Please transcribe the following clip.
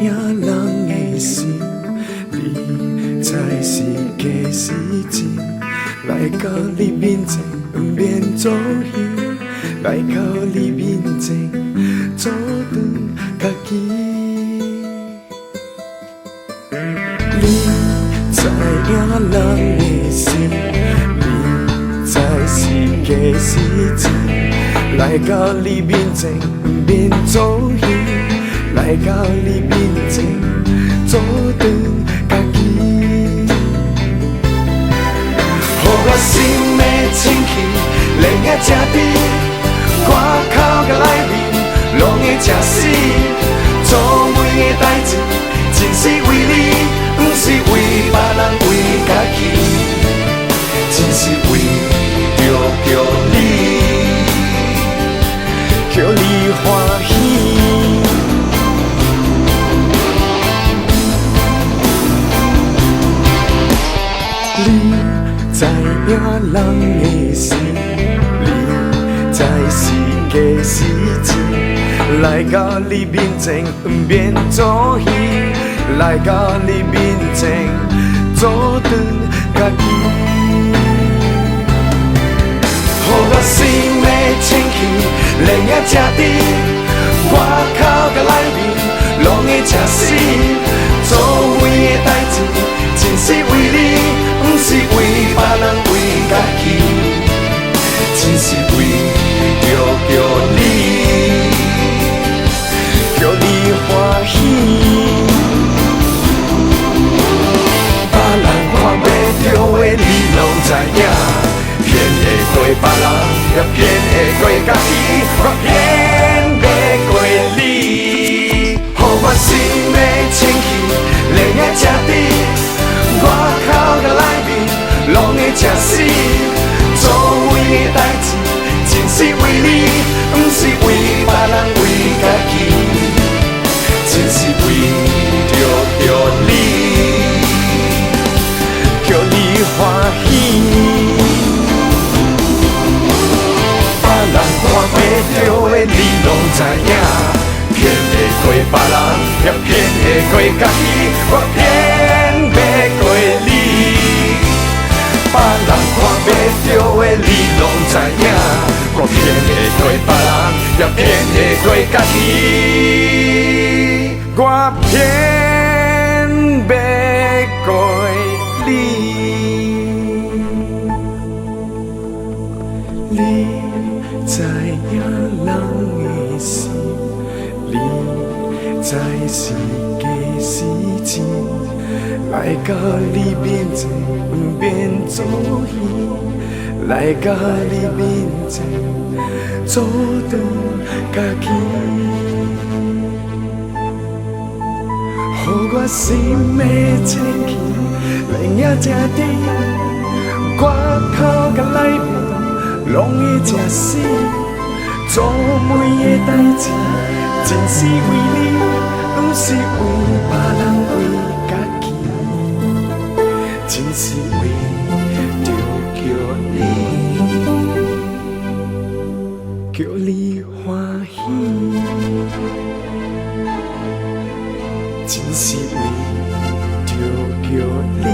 影人的心，你才是假是真。来到你面前，不免做戏；来到你面前，做长家己。你知影人的心，你才是假是真。来到你面前，不免做戏；来到你面前，做长家己。予我心的清气，连夜吃甜，外口甲内面，拢会吃死。做每个代志，真是为你，不是为别人，为家己，真是为着你，叫你欢喜。你知影人的心，你才是假是真。来到你面前，不免做戏；来到你面前，做长家己。予我心的清气，连夜吃甜，外口甲内面，拢会吃死。做每个代志，真是为你，不是为别人，为家己，真是为着你，叫你欢喜。别人看不着的，你拢知影，骗会过别人，也骗会过家己，我骗袂过你。予我心的清气，连夜吃甜，外口甲内面，拢会吃死。做每个代志，真是为你，不是为别人，为家己，真是为着你，叫你欢喜。别人看不着的，你拢知影，骗会过别人，也骗会过家己，我骗袂过你。别人看不着的，你拢知影，我骗会过别人，也骗会过家己，我骗袂过你。你知影人的心，你才是假是真。来到你面前，不免做戏；来到你面前，做长家己。予我心的清气，连夜吃甜，外口甲内面，拢会吃死。做每个代志，真是为你，不是为别人，为家己，真是为着叫你欢喜，真是为着叫你。